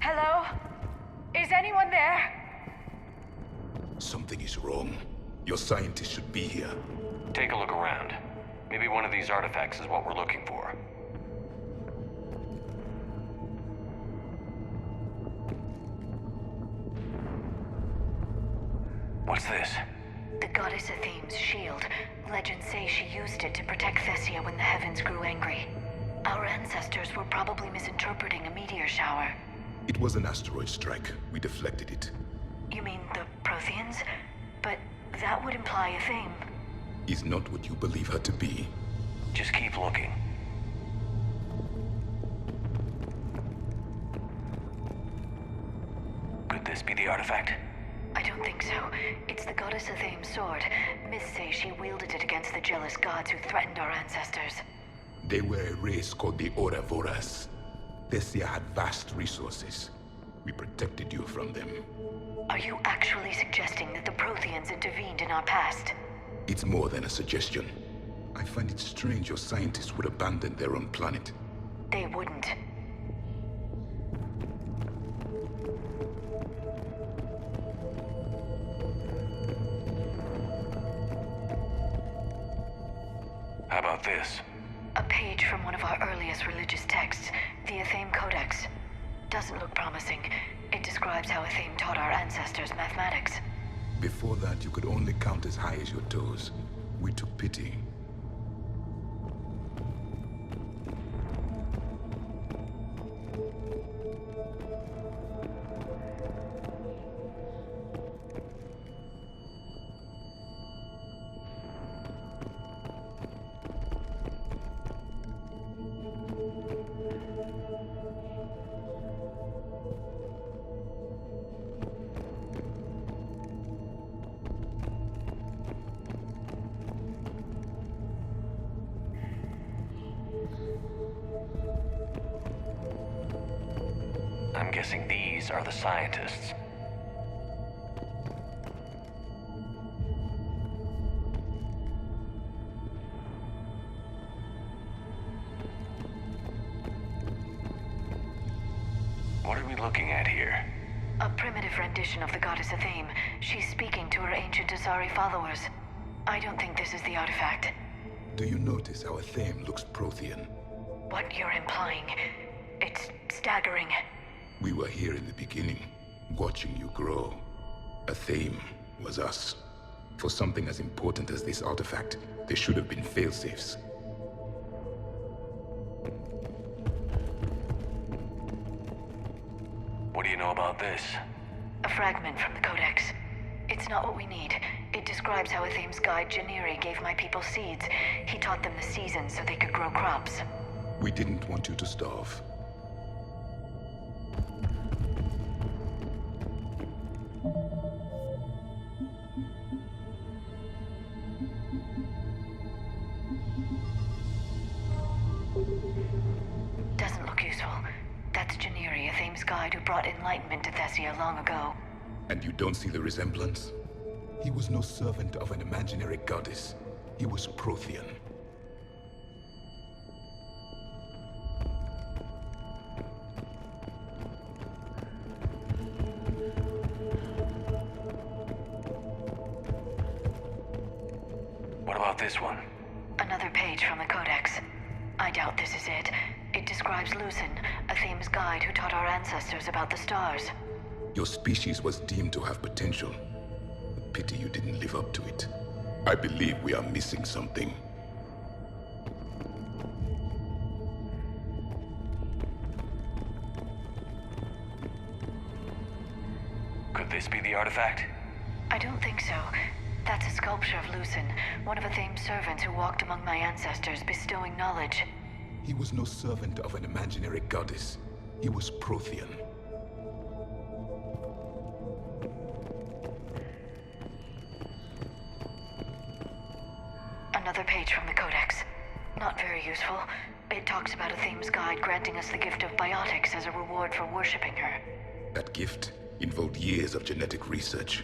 Hello? Is anyone there? Something is wrong. Your scientists should be here. Take a look around. Maybe one of these artifacts is what we're looking for. What's this? The goddess Athene's shield. Legends say she used it to protect Thessia when the heavens grew angry. Our ancestors were probably misinterpreting a meteor shower. It was an asteroid strike. We deflected it. You mean the Protheans? But that would imply a theme. Is not what you believe her to be. Just keep looking. Could this be the artifact? I don't think so. It's the goddess Athene's sword. Myths say she wielded it against the jealous gods who threatened our ancestors. They were a race called the Ouroboros. Thessia had vast resources. We protected you from them. Are you actually suggesting that the Protheans intervened in our past? It's more than a suggestion. I find it strange your scientists would abandon their own planet. They wouldn't. How about this? A page from one of our earliest religious texts, the Athame Codex. Doesn't look promising. It describes how Athame taught our ancestors mathematics. Before that, you could only count as high as your toes. We took pity. I'm guessing these are the scientists. What are we looking at here? A primitive rendition of the goddess Athame. She's speaking to her ancient Asari followers. I don't think this is the artifact. Do you notice how Athame looks Prothean? What you're implying, it's staggering. We were here in the beginning, watching you grow. Athame was us. For something as important as this artifact, there should have been failsafes. What do you know about this? A fragment from the Codex. It's not what we need. It describes how Athame's guide Janiri gave my people seeds. He taught them the seasons so they could grow crops. We didn't want you to starve. Doesn't look useful. That's Janiri, Athame's guide who brought enlightenment to Thessia long ago. And you don't see the resemblance? He was no servant of an imaginary goddess. He was Prothean. What about this one? Another page from the Codex. I doubt this is it. It describes Lucen, Athame's guide who taught our ancestors about the stars. Your species was deemed to have potential. A pity you didn't live up to it. I believe we are missing something. Could this be the artifact? I don't think so. That's a sculpture of Lucen, one of Athame's servants who walked among my ancestors, bestowing knowledge. He was no servant of an imaginary goddess. He was Prothean. Another page from the Codex. Not very useful. It talks about Athame's guide granting us the gift of biotics as a reward for worshipping her. That gift involved years of genetic research.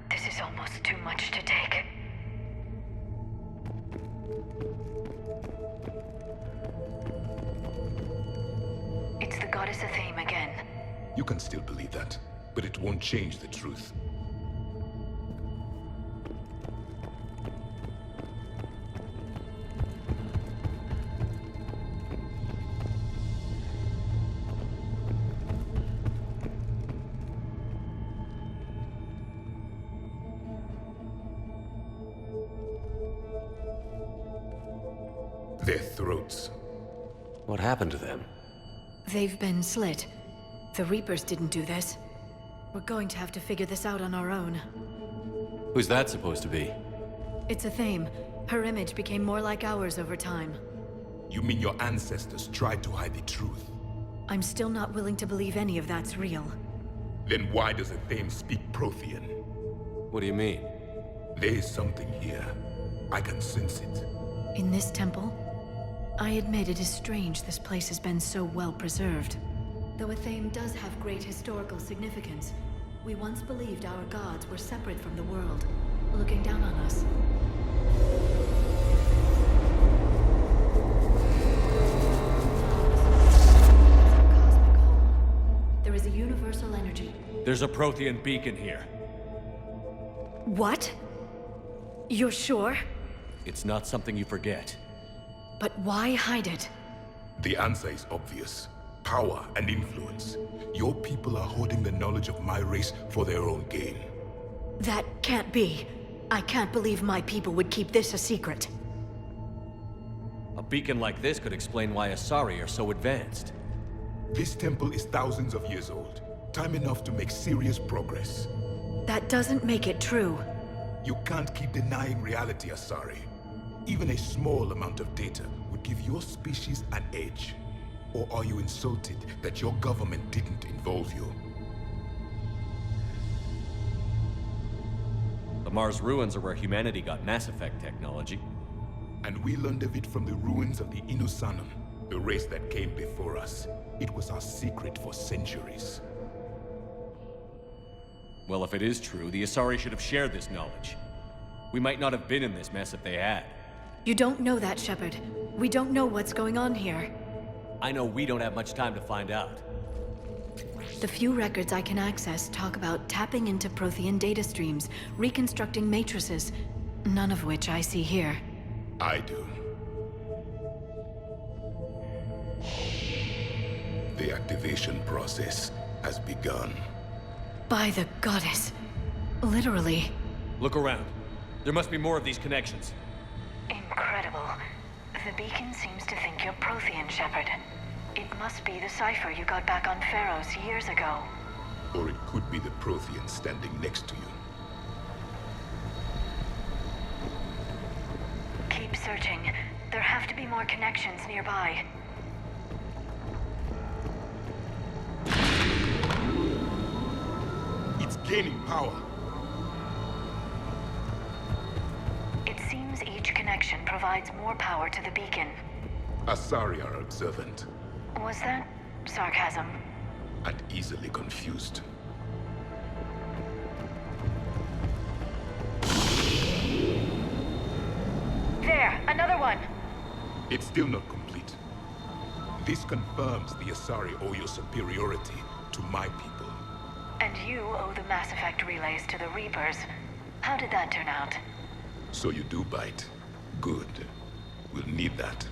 This is almost too much to take. You can still believe that, but it won't change the truth. Their throats. What happened to them? They've been slit. The Reapers didn't do this. We're going to have to figure this out on our own. Who's that supposed to be? It's a Thame. Her image became more like ours over time. You mean your ancestors tried to hide the truth? I'm still not willing to believe any of that's real. Then why does a Thame speak Prothean? What do you mean? There is something here. I can sense it. In this temple? I admit it is strange this place has been so well preserved. Though a Thame does have great historical significance, we once believed our gods were separate from the world, looking down on us. Cosmic whole. There is a universal energy. There's a Prothean beacon here. What? You're sure? It's not something you forget. But why hide it? The answer is obvious. Power and influence. Your people are hoarding the knowledge of my race for their own gain. That can't be. I can't believe my people would keep this a secret. A beacon like this could explain why Asari are so advanced. This temple is thousands of years old. Time enough to make serious progress. That doesn't make it true. You can't keep denying reality, Asari. Even a small amount of data would give your species an edge. Or are you insulted that your government didn't involve you? The Mars ruins are where humanity got Mass Effect technology. And we learned of it from the ruins of the Inusanum, the race that came before us. It was our secret for centuries. Well, if it is true, the Asari should have shared this knowledge. We might not have been in this mess if they had. You don't know that, Shepard. We don't know what's going on here. I know we don't have much time to find out. The few records I can access talk about tapping into Prothean data streams, reconstructing matrices, none of which I see here. I do. The activation process has begun. By the goddess. Literally. Look around. There must be more of these connections. Incredible. The beacon seems to think you're Prothean, Shepard. It must be the cipher you got back on Pharos years ago. Or it could be the Prothean standing next to you. Keep searching. There have to be more connections nearby. It's gaining power. It seems each connection provides more power to the beacon. Asari are observant. Was that sarcasm? And easily confused. There, another one. It's still not complete. This confirms the Asari owe your superiority to my people. And you owe the Mass Effect relays to the Reapers. How did that turn out? So you do bite. Good. We'll need that.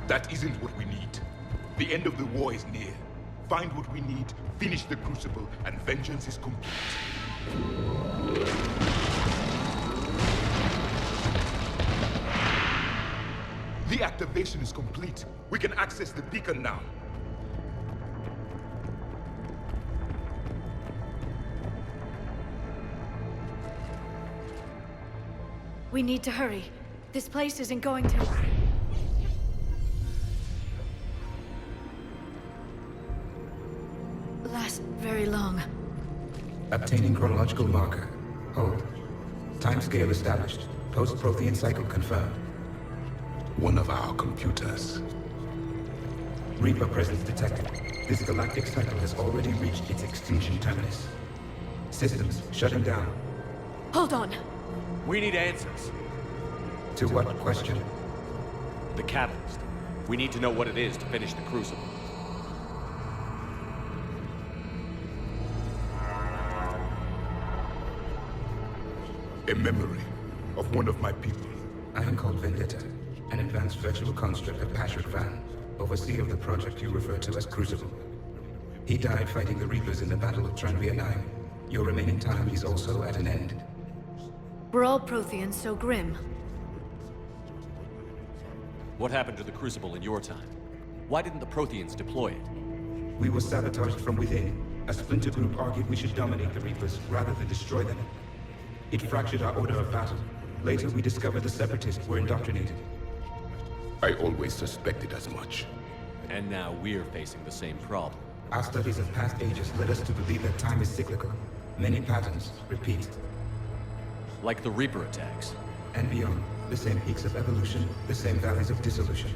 That isn't what we need. The end of the war is near. Find what we need, finish the Crucible, and vengeance is complete. The activation is complete. We can access the beacon now. We need to hurry. This place isn't going to... last very long. Obtaining chronological marker. Hold. Timescale established. Post-Prothean cycle confirmed. One of our computers. Reaper presence detected. This galactic cycle has already reached its extinction terminus. Systems shutting down. Hold on. We need answers. To what question? The catalyst. We need to know what it is to finish the Crucible. A memory of one of my people. I am called Vendetta, an advanced virtual construct of Patrick Van, overseer of the project you refer to as Crucible. He died fighting the Reapers in the Battle of Tranvia 9. Your remaining time is also at an end. Were all Protheans so grim? What happened to the Crucible in your time? Why didn't the Protheans deploy it? We were sabotaged from within. A splinter group argued we should dominate the Reapers rather than destroy them. It fractured our order of battle. Later, we discovered the Separatists were indoctrinated. I always suspected as much. And now we're facing the same problem. Our studies of past ages led us to believe that time is cyclical. Many patterns repeat. Like the Reaper attacks. And beyond, the same peaks of evolution, the same valleys of dissolution.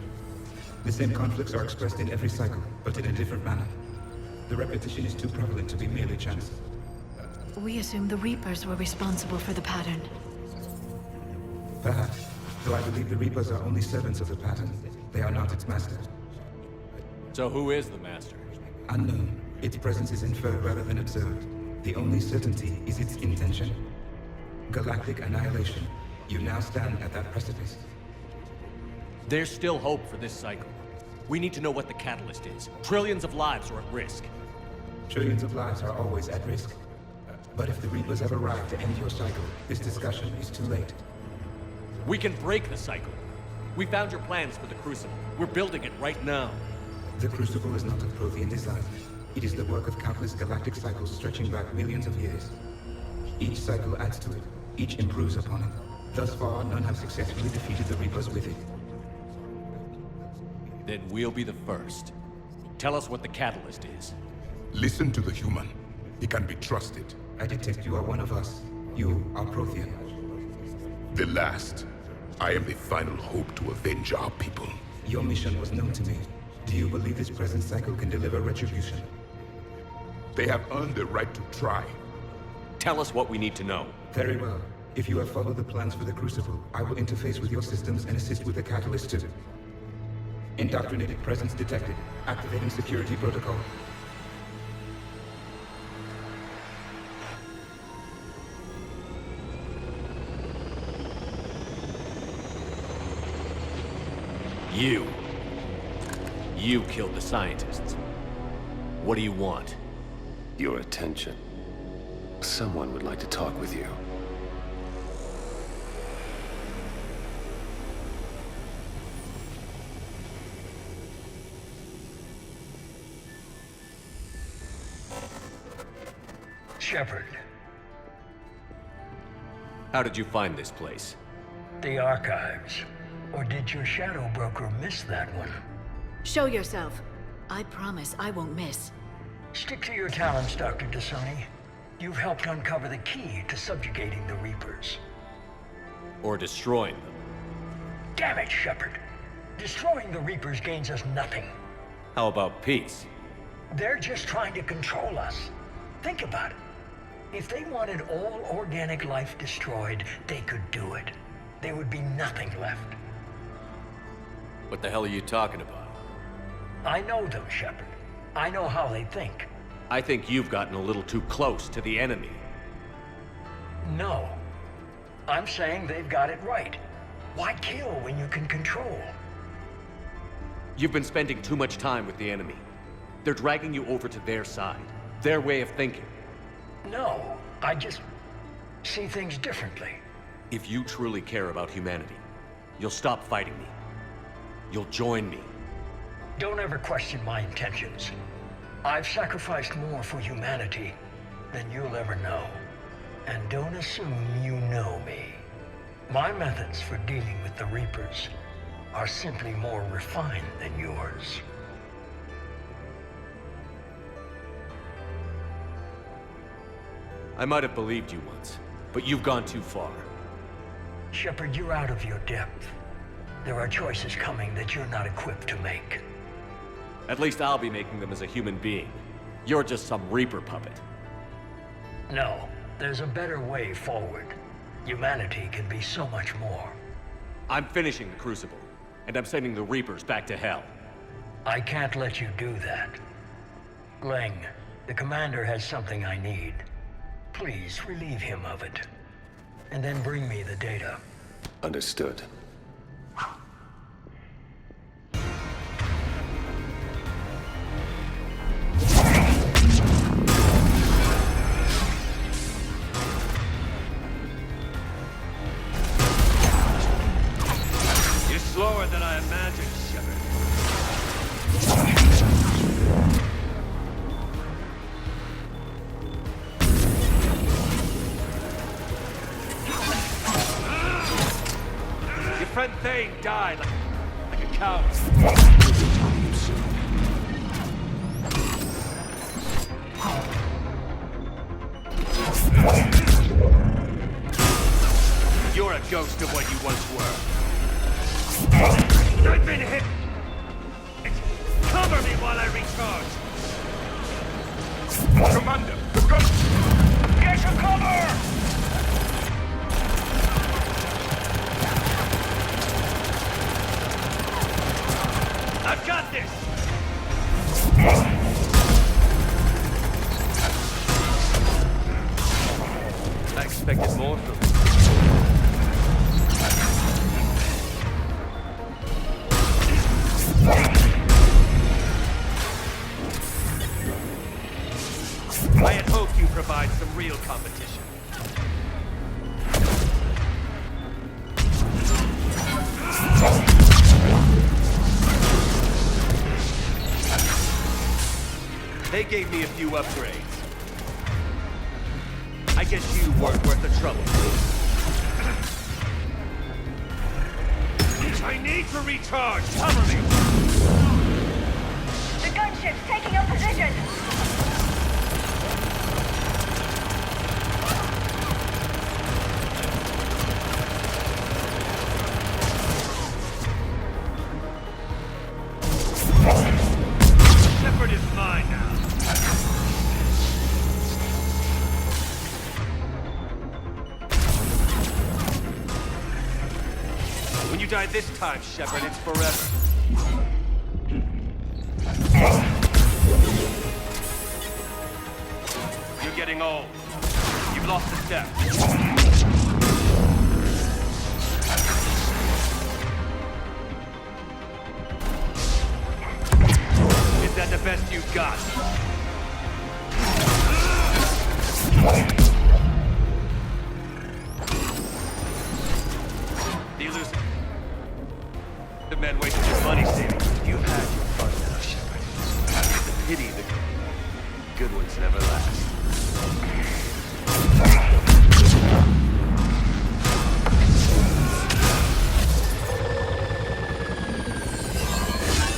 The same conflicts are expressed in every cycle, but in a different manner. The repetition is too prevalent to be merely chance. We assumed the Reapers were responsible for the pattern. Perhaps, though I believe the Reapers are only servants of the pattern. They are not its masters. So who is the Master? Unknown. Its presence is inferred rather than observed. The only certainty is its intention. Galactic annihilation. You now stand at that precipice. There's still hope for this cycle. We need to know what the catalyst is. Trillions of lives are at risk. Trillions of lives are always at risk. But if the Reapers have arrived to end your cycle, this discussion is too late. We can break the cycle. We found your plans for the Crucible. We're building it right now. The Crucible is not of Prothean design. It is the work of countless galactic cycles stretching back millions of years. Each cycle adds to it. Each improves upon it. Thus far, none have successfully defeated the Reapers with it. Then we'll be the first. Tell us what the catalyst is. Listen to the human. He can be trusted. I detect you are one of us. You are Prothean. The last. I am the final hope to avenge our people. Your mission was known to me. Do you believe this present cycle can deliver retribution? They have earned the right to try. Tell us what we need to know. Very well. If you have followed the plans for the Crucible, I will interface with your systems and assist with the catalyst too. Indoctrinated presence detected. Activating security protocol. You killed the scientists. What do you want? Your attention. Someone would like to talk with you. Shepard, How did you find this place? the archives. Or did your shadow broker miss that one? Show yourself. I promise I won't miss. Stick to your talents, Dr. Dasani. You've helped uncover the key to subjugating the Reapers. Or destroying them? Damn it, Shepard. Destroying the Reapers gains us nothing. How about peace? They're just trying to control us. Think about it. If they wanted all organic life destroyed, they could do it. There would be nothing left. What the hell are you talking about? I know them, Shepard. I know how they think. I think you've gotten a little too close to the enemy. No. I'm saying they've got it right. Why kill when you can control? You've been spending too much time with the enemy. They're dragging you over to their side. Their way of thinking. No, I just see things differently. If you truly care about humanity, you'll stop fighting me. You'll join me. Don't ever question my intentions. I've sacrificed more for humanity than you'll ever know. And don't assume you know me. My methods for dealing with the Reapers are simply more refined than yours. I might have believed you once, but you've gone too far. Shepard, you're out of your depth. There are choices coming that you're not equipped to make. At least I'll be making them as a human being. You're just some Reaper puppet. No, there's a better way forward. Humanity can be so much more. I'm finishing the Crucible, and I'm sending the Reapers back to Hell. I can't let you do that. Leng, the commander has something I need. Please relieve him of it. And then bring me the data. Understood. You're slower than I imagined, Shepard. Your friend Thane died like a coward. You're a ghost of what you once were. I've been hit! Cover me while I recharge! Commander, the gun! Get to cover! I've got this! I expected more from you. I had hoped you'd provide some real competition. They gave me a few upgrades. I guess you weren't worth the trouble. I need to recharge! Cover me! The gunship's taking up position! Shepard is mine now. When you die this time, Shepard, it's forever. You're getting old. You've lost a step. Is that the best you've got? The elusive. The men wasted their money saving. You've had your fun now, Shepard. It's a pity the good ones never last.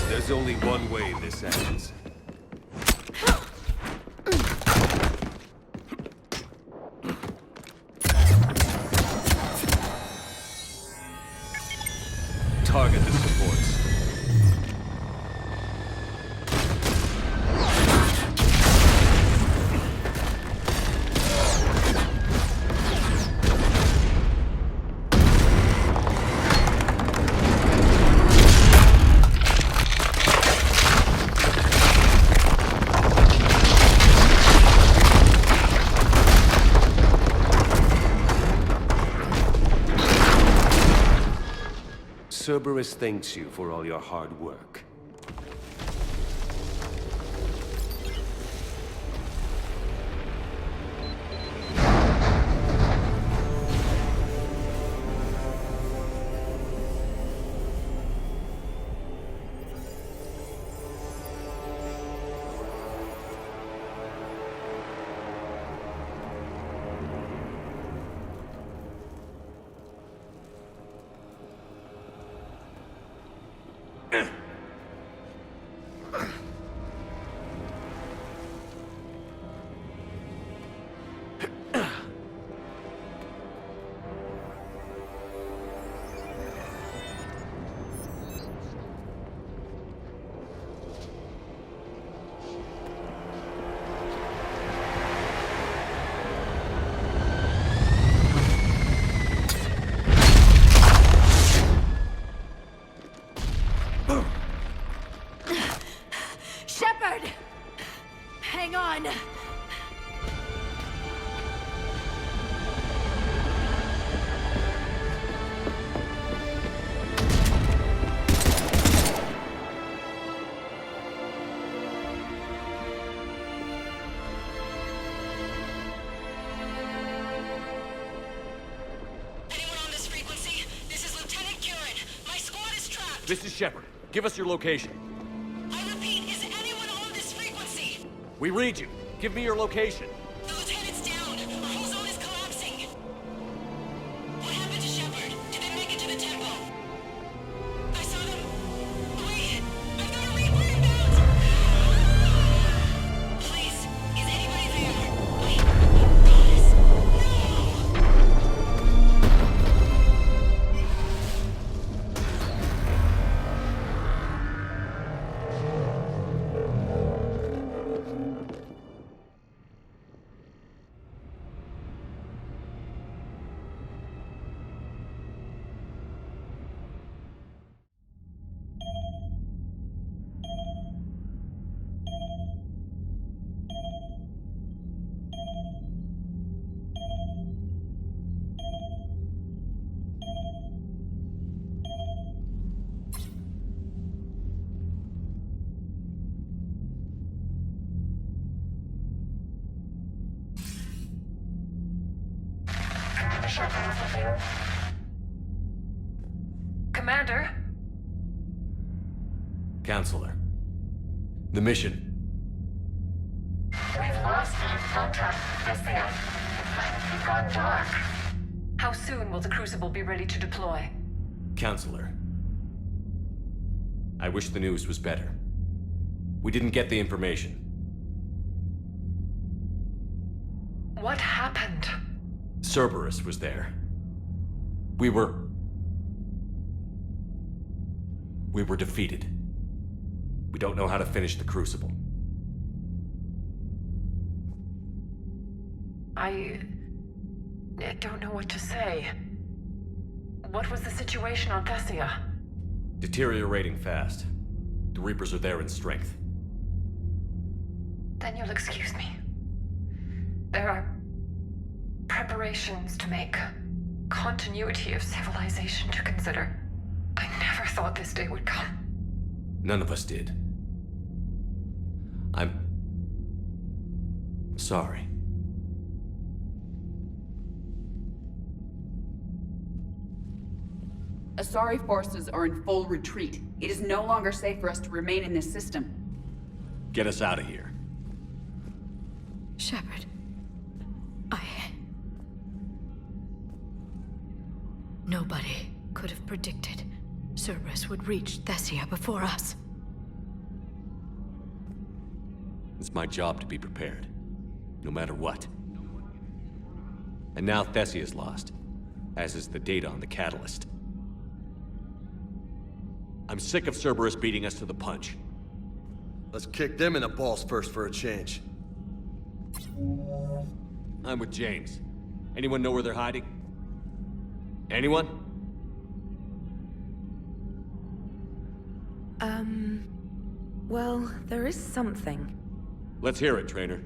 There's only one way this ends. Target the supports. Cerberus thanks you for all your hard work. This is Shepard. Give us your location. I repeat, is anyone on this frequency? We read you. Give me your location. The lieutenant's down. Our whole zone is collapsing. What happened to Shepard? Did they make it to the temple? I saw them. Wait, I've got a Reaper inbound. Please, is anybody there? Wait, goddess, Commander? Counselor. The mission. We've lost contact with Thessia. It's gone dark. How soon will the Crucible be ready to deploy? Counselor. I wish the news was better. We didn't get the information. What happened? Cerberus was there. We were defeated. We don't know how to finish the Crucible. I don't know what to say. What was the situation on Thessia? Deteriorating fast. The Reapers are there in strength. Then you'll excuse me. There are preparations to make. Continuity of civilization to consider. I never thought this day would come. None of us did. I'm sorry. Asari forces are in full retreat. It is no longer safe for us to remain in this system. Get us out of here. Shepard. Nobody could have predicted Cerberus would reach Thessia before us. It's my job to be prepared, no matter what. And now Thessia's lost, as is the data on the Catalyst. I'm sick of Cerberus beating us to the punch. Let's kick them in the balls first for a change. I'm with James. Anyone know where they're hiding? Anyone? Well, there is something. Let's hear it, Trainer.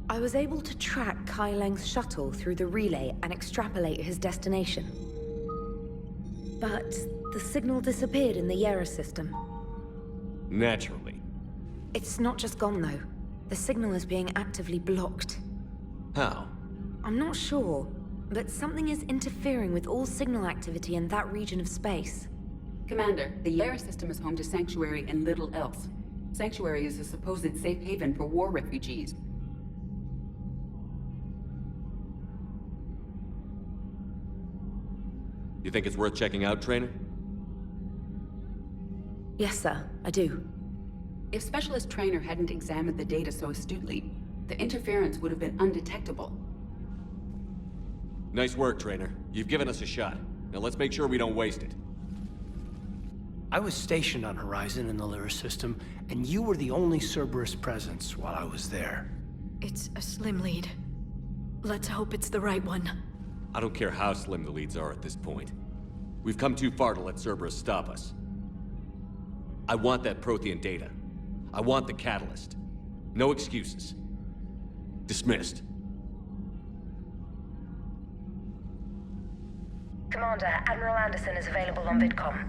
I was able to track Kai Leng's shuttle through the relay and extrapolate his destination. But the signal disappeared in the Yera system. Naturally. It's not just gone, though. The signal is being actively blocked. How? I'm not sure, but something is interfering with all signal activity in that region of space. Commander, the Yera system is home to Sanctuary and little else. Sanctuary is a supposed safe haven for war refugees. You think it's worth checking out, Trainer? Yes, sir, I do. If Specialist Trainer hadn't examined the data so astutely, the interference would have been undetectable. Nice work, Trainer. You've given us a shot. Now let's make sure we don't waste it. I was stationed on Horizon in the Lyra system, and you were the only Cerberus presence while I was there. It's a slim lead. Let's hope it's the right one. I don't care how slim the leads are at this point. We've come too far to let Cerberus stop us. I want that Prothean data. I want the Catalyst. No excuses. Dismissed. Commander, Admiral Anderson is available on VidCom.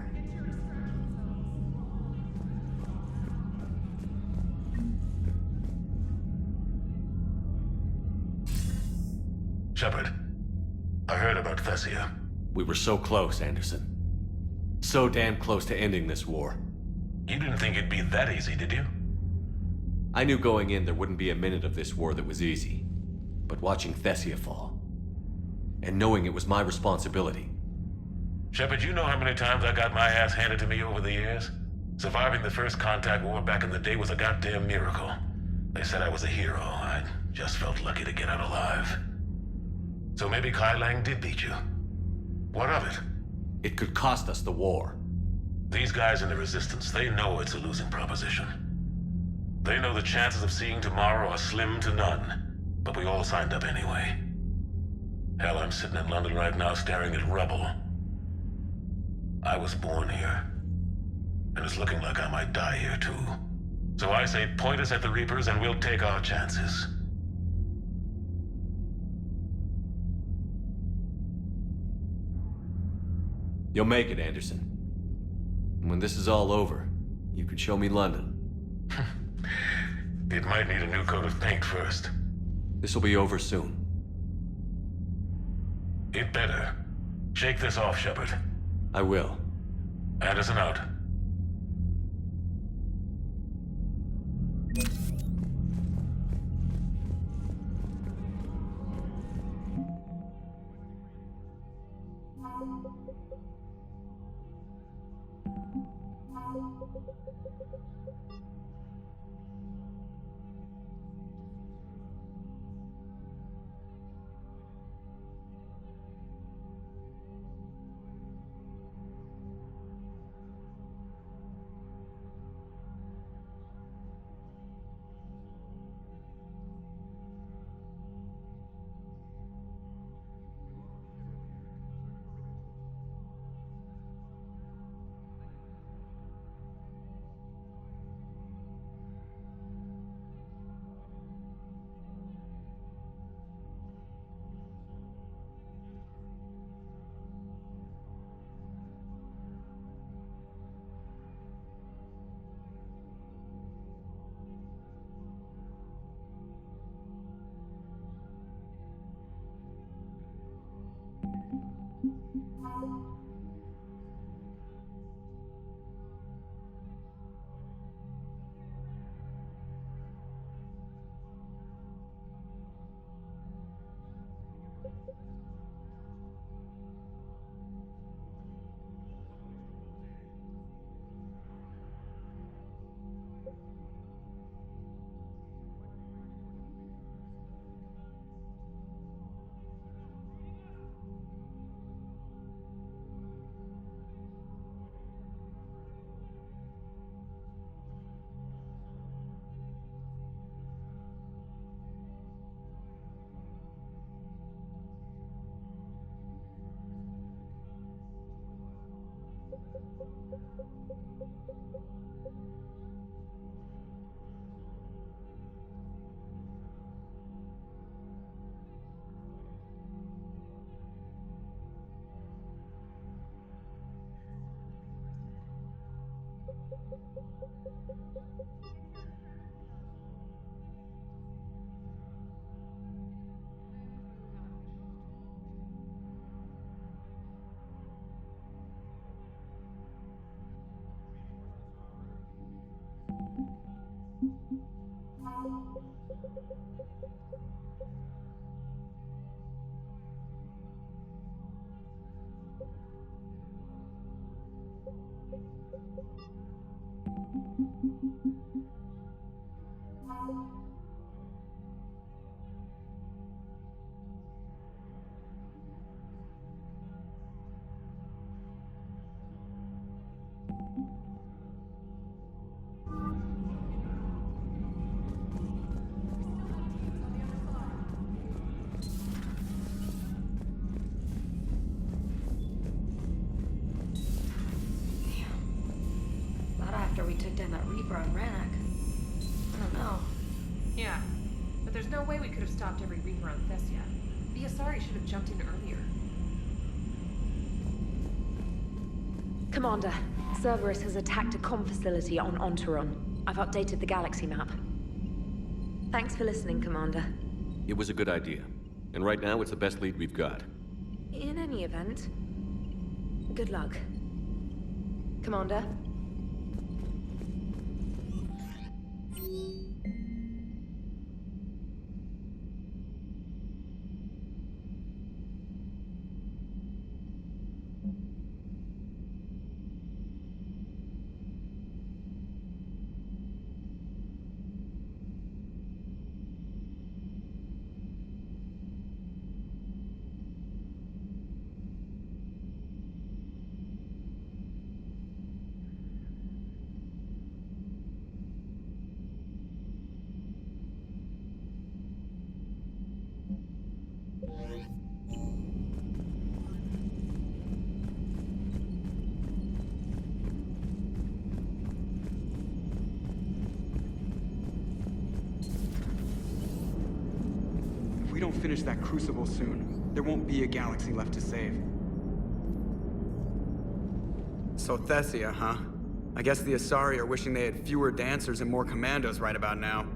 Shepard, I heard about Thessia. We were so close, Anderson. So damn close to ending this war. You didn't think it'd be that easy, did you? I knew going in there wouldn't be a minute of this war that was easy. But watching Thessia fall, and knowing it was my responsibility. Shepard, you know how many times I got my ass handed to me over the years? Surviving the first contact war back in the day was a goddamn miracle. They said I was a hero. I just felt lucky to get out alive. So maybe Kai Lang did beat you. What of it? It could cost us the war. These guys in the Resistance, they know it's a losing proposition. They know the chances of seeing tomorrow are slim to none, but we all signed up anyway. Hell, I'm sitting in London right now staring at rubble. I was born here, and it's looking like I might die here too. So I say point us at the Reapers and we'll take our chances. You'll make it, Anderson. And when this is all over, you could show me London. It might need a new coat of paint first. This will be over soon. It better. Shake this off, Shepard. I will. Anderson out. After we took down that Reaper on Rannoch. I don't know. Yeah, but there's no way we could have stopped every Reaper on Thessia. Biasari should have jumped in earlier. Commander, Cerberus has attacked a comm facility on Ontaron. I've updated the galaxy map. Thanks for listening, Commander. It was a good idea. And right now, it's the best lead we've got. In any event, good luck. Commander? If we don't finish that crucible soon, there won't be a galaxy left to save. So Thessia, huh? I guess the Asari are wishing they had fewer dancers and more commandos right about now.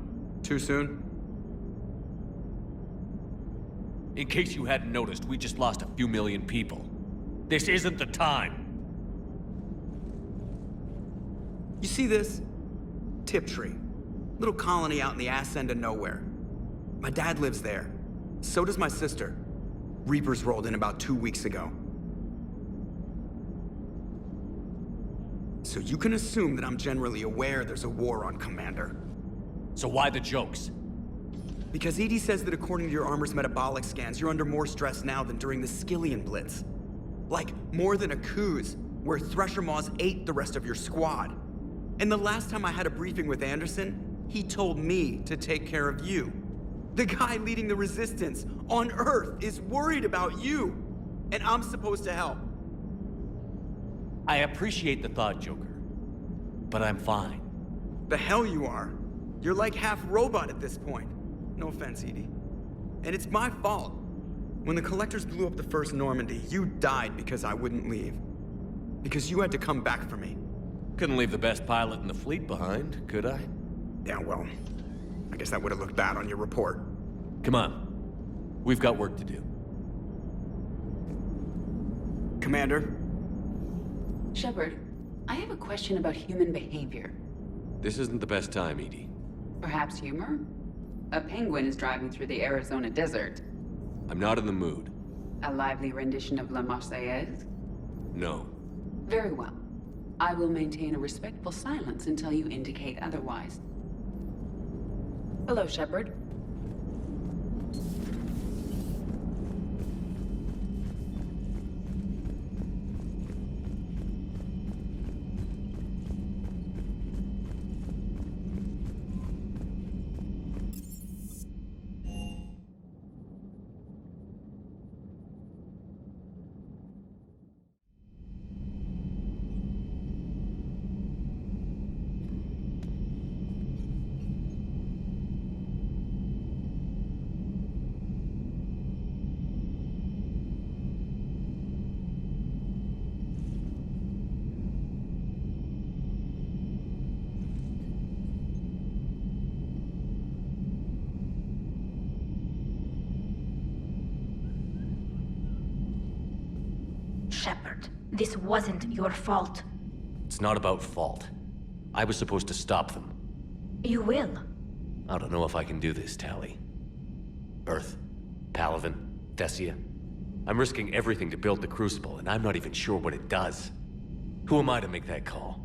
Too soon? In case you hadn't noticed, we just lost a few million people. This isn't the time. You see this? Tiptree. Little colony out in the ass end of nowhere. My dad lives there. So does my sister. Reapers rolled in about 2 weeks ago. So you can assume that I'm generally aware there's a war on, Commander. So why the jokes? Because EDI says that according to your armor's metabolic scans, you're under more stress now than during the Skillian Blitz. Like, more than Aku's, where Thresher Maws ate the rest of your squad. And the last time I had a briefing with Anderson, he told me to take care of you. The guy leading the resistance on Earth is worried about you, and I'm supposed to help. I appreciate the thought, Joker, but I'm fine. The hell you are. You're like half robot at this point. No offense, EDI. And it's my fault. When the Collectors blew up the first Normandy, you died because I wouldn't leave. Because you had to come back for me. Couldn't leave the best pilot in the fleet behind, could I? Yeah, well, I guess that would have looked bad on your report. Come on. We've got work to do. Commander? Shepard, I have a question about human behavior. This isn't the best time, EDI. Perhaps humor? A penguin is driving through the Arizona desert. I'm not in the mood. A lively rendition of La Marseillaise? No. Very well. I will maintain a respectful silence until you indicate otherwise. Hello, Shepard. Shepard, this wasn't your fault. It's not about fault. I was supposed to stop them. You will. I don't know if I can do this, Tali. Earth, Palaven, Thessia. I'm risking everything to build the Crucible, and I'm not even sure what it does. Who am I to make that call?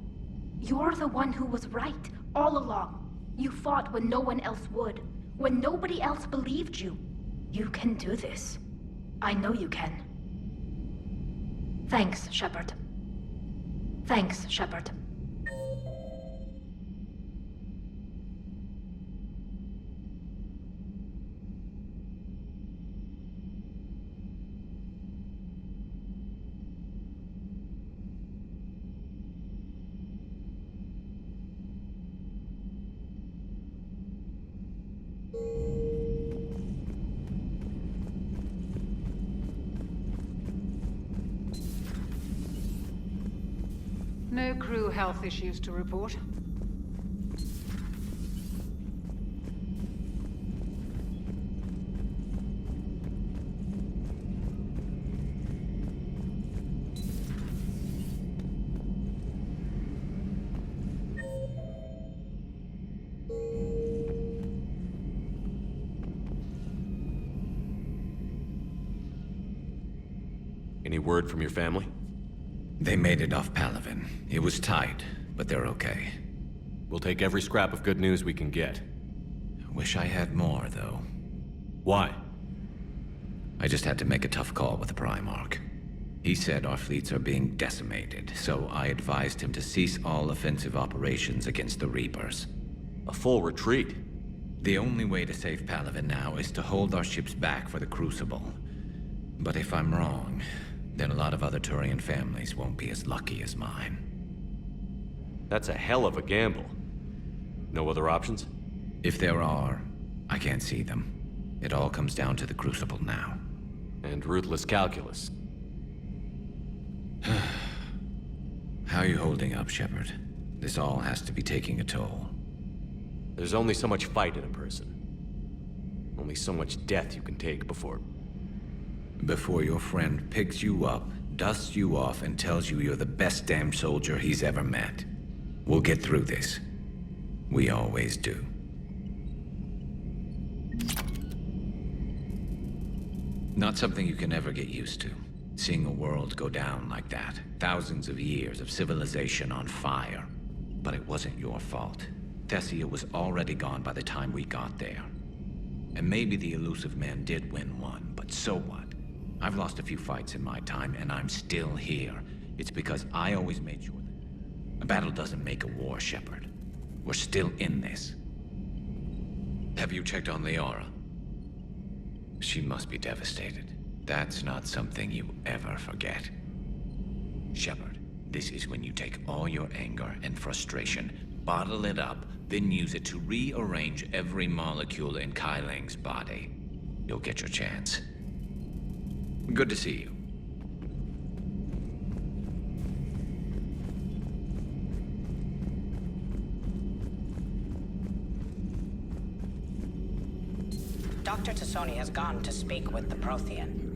You're the one who was right, all along. You fought when no one else would, when nobody else believed you. You can do this. I know you can. Thanks, Shepard. Thanks, Shepard. No crew health issues to report. word from your family? They made it off Palaven. It was tight, but they're okay. We'll take every scrap of good news we can get. Wish I had more, though. Why? I just had to make a tough call with the Primarch. He said our fleets are being decimated, so I advised him to cease all offensive operations against the Reapers. A full retreat? The only way to save Palaven now is to hold our ships back for the Crucible. But if I'm wrong, then a lot of other Turian families won't be as lucky as mine. That's a hell of a gamble. No other options? If there are, I can't see them. It all comes down to the Crucible now. And ruthless calculus. How are you holding up, Shepard? This all has to be taking a toll. There's only so much fight in a person. Only so much death you can take before your friend picks you up, dusts you off, and tells you you're the best damn soldier he's ever met. We'll get through this. We always do. Not something you can ever get used to. Seeing a world go down like that. Thousands of years of civilization on fire. But it wasn't your fault. Thessia was already gone by the time we got there. And maybe the Illusive Man did win one, but so what? I've lost a few fights in my time, and I'm still here. It's because I always made sure that a battle doesn't make a war, Shepard. We're still in this. Have you checked on Liara? She must be devastated. That's not something you ever forget. Shepard, this is when you take all your anger and frustration, bottle it up, then use it to rearrange every molecule in Kai Lang's body. You'll get your chance. Good to see you. Dr. T'Soni has gone to speak with the Prothean.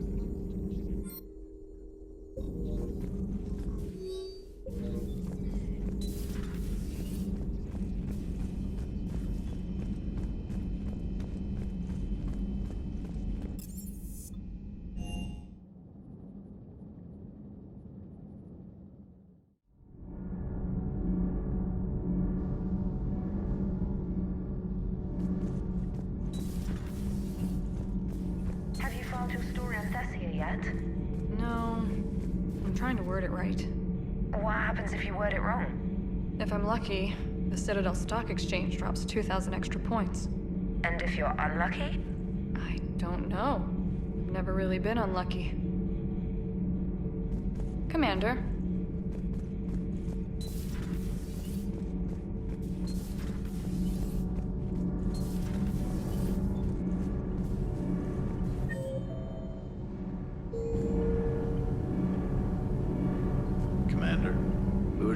Your story on Thessia yet? No. I'm trying to word it right. What happens if you word it wrong? If I'm lucky, the Citadel Stock Exchange drops 2,000 extra points. And if you're unlucky? I don't know. I've never really been unlucky. Commander.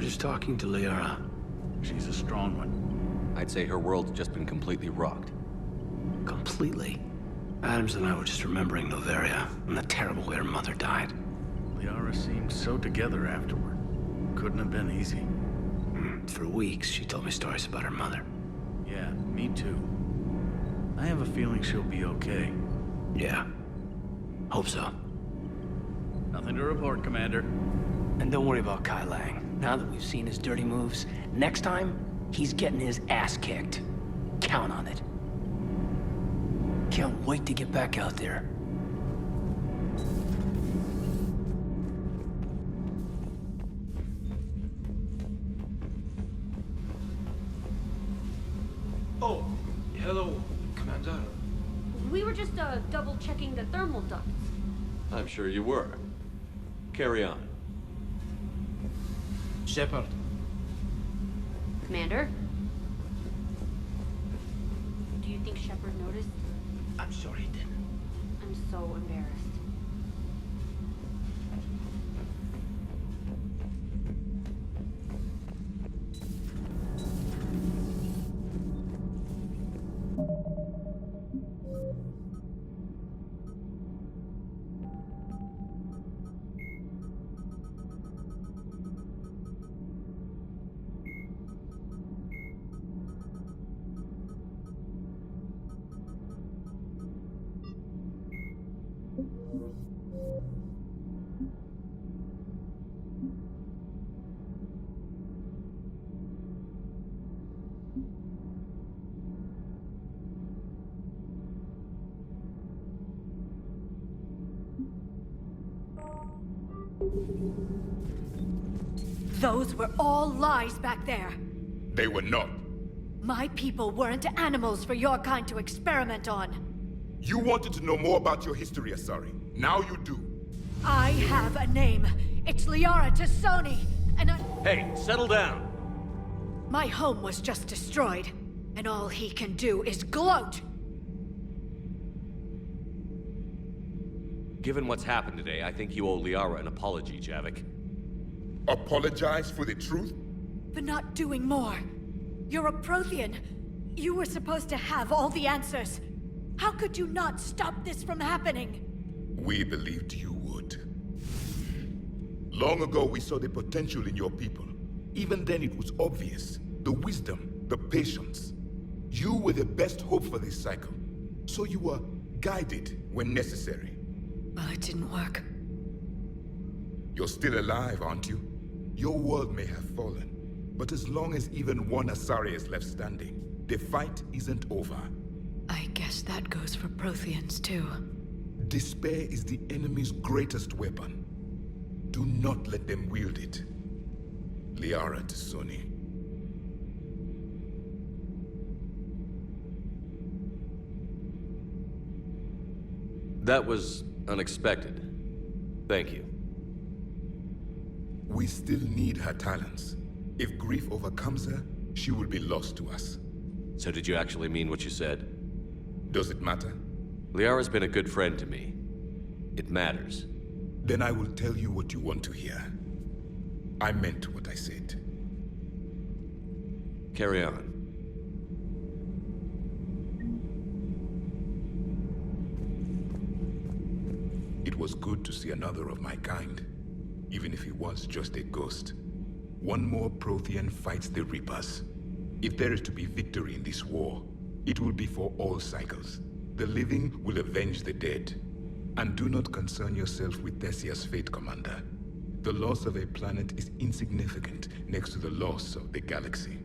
Just talking to Liara. She's a strong one. I'd say her world's just been completely rocked. Completely? Adams and I were just remembering Noveria and the terrible way her mother died. Liara seemed so together afterward. Couldn't have been easy. For weeks, she told me stories about her mother. Yeah, me too. I have a feeling she'll be okay. Yeah. Hope so. Nothing to report, Commander. And don't worry about Kai Lang. Now that we've seen his dirty moves, next time, he's getting his ass kicked. Count on it. Can't wait to get back out there. Oh, hello, Commander. We were just double checking the thermal ducts. I'm sure you were. Carry on. Shepard. Commander? Do you think Shepard noticed? I'm sure he didn't. I'm so embarrassed. Those were all lies back there. They were not. My people weren't animals for your kind to experiment on. You wanted to know more about your history, Asari. Now you do. I have a name. It's Liara T'Soni, and I... Hey, settle down. My home was just destroyed, and all he can do is gloat. Given what's happened today, I think you owe Liara an apology, Javik. Apologize for the truth? For not doing more. You're a Prothean. You were supposed to have all the answers. How could you not stop this from happening? We believed you would. Long ago, we saw the potential in your people. Even then, it was obvious. The wisdom, the patience. You were the best hope for this cycle. So you were guided when necessary. Well, it didn't work. You're still alive, aren't you? Your world may have fallen, but as long as even one Asari is left standing, the fight isn't over. I guess that goes for Protheans, too. Despair is the enemy's greatest weapon. Do not let them wield it. Liara T'Soni. That was unexpected. Thank you. We still need her talents. If grief overcomes her, she will be lost to us. So did you actually mean what you said? Does it matter? Liara's been a good friend to me. It matters. Then I will tell you what you want to hear. I meant what I said. Carry on. It was good to see another of my kind, even if he was just a ghost. One more Prothean fights the Reapers. If there is to be victory in this war, it will be for all cycles. The living will avenge the dead. And do not concern yourself with Thessia's fate, Commander. The loss of a planet is insignificant next to the loss of the galaxy.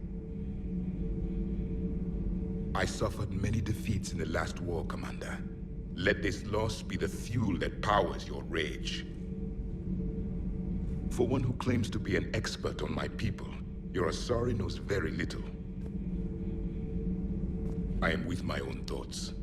I suffered many defeats in the last war, Commander. Let this loss be the fuel that powers your rage. For one who claims to be an expert on my people, your Asari knows very little. I am with my own thoughts.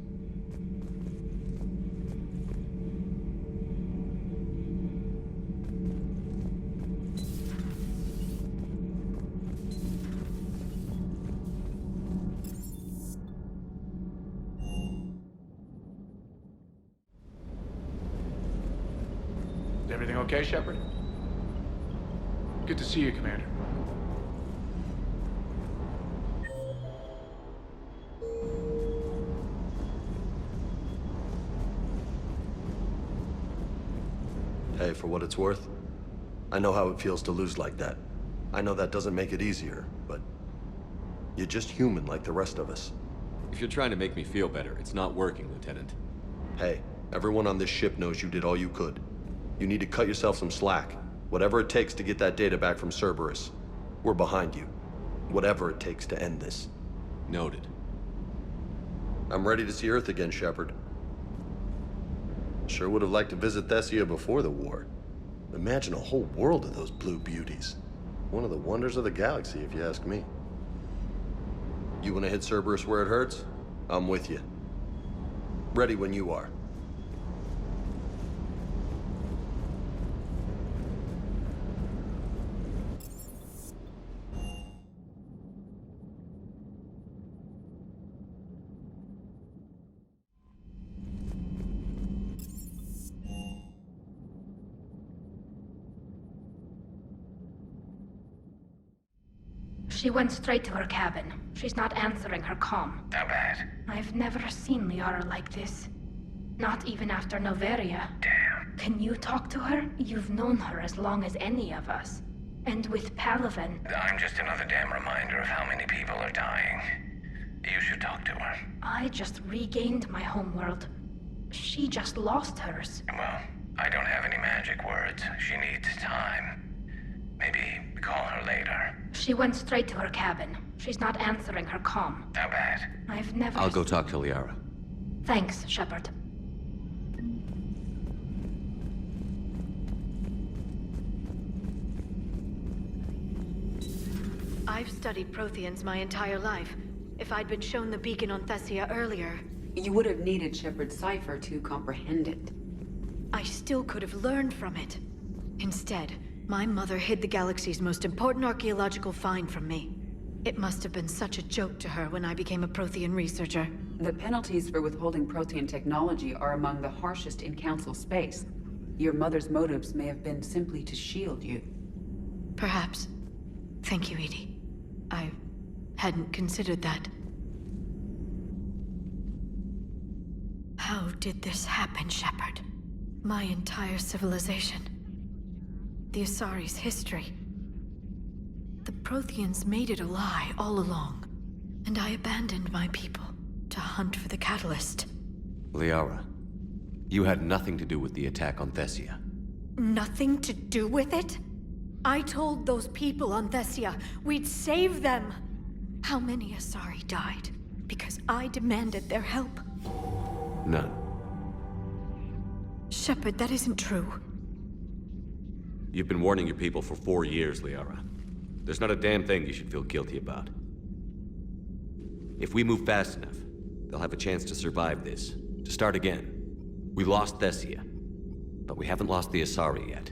Is everything okay, Shepard? Good to see you, Commander. Hey, for what it's worth, I know how it feels to lose like that. I know that doesn't make it easier, but you're just human like the rest of us. If you're trying to make me feel better, it's not working, Lieutenant. Hey, everyone on this ship knows you did all you could. You need to cut yourself some slack. Whatever it takes to get that data back from Cerberus. We're behind you. Whatever it takes to end this. Noted. I'm ready to see Earth again, Shepard. Sure would have liked to visit Thessia before the war. Imagine a whole world of those blue beauties. One of the wonders of the galaxy, if you ask me. You want to hit Cerberus where it hurts? I'm with you. Ready when you are. She went straight to her cabin. She's not answering her comm. How bad? I've never seen Liara like this. Not even after Noveria. Damn. Can you talk to her? You've known her as long as any of us. And with Palaven... I'm just another damn reminder of how many people are dying. You should talk to her. I just regained my homeworld. She just lost hers. Well, I don't have any magic words. She needs time. Maybe call her later. She went straight to her cabin. She's not answering her comm. How bad? I've never... I'll go talk to Liara. Thanks, Shepard. I've studied Protheans my entire life. If I'd been shown the beacon on Thessia earlier... You would have needed Shepard's cipher to comprehend it. I still could have learned from it. Instead, my mother hid the galaxy's most important archaeological find from me. It must have been such a joke to her when I became a Prothean researcher. The penalties for withholding Prothean technology are among the harshest in Council space. Your mother's motives may have been simply to shield you. Perhaps. Thank you, EDI. I hadn't considered that. How did this happen, Shepard? My entire civilization. The Asari's history. The Protheans made it a lie all along, and I abandoned my people to hunt for the catalyst. Liara, you had nothing to do with the attack on Thessia. Nothing to do with it? I told those people on Thessia we'd save them. How many Asari died because I demanded their help? None. Shepard, that isn't true. You've been warning your people for 4 years, Liara. There's not a damn thing you should feel guilty about. If we move fast enough, they'll have a chance to survive this, to start again. We lost Thessia, but we haven't lost the Asari yet.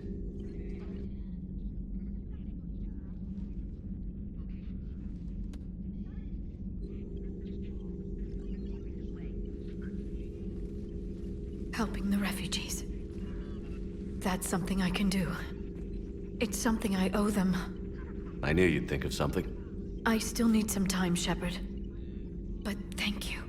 Helping the refugees. That's something I can do. It's something I owe them. I knew you'd think of something. I still need some time, Shepard. But thank you.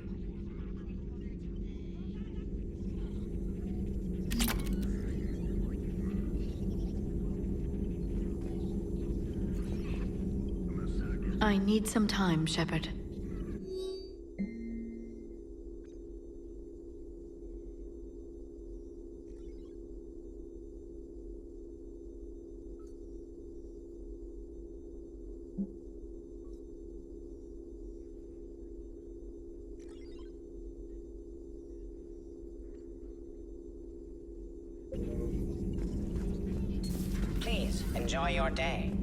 I need some time, Shepard. Please, enjoy your day.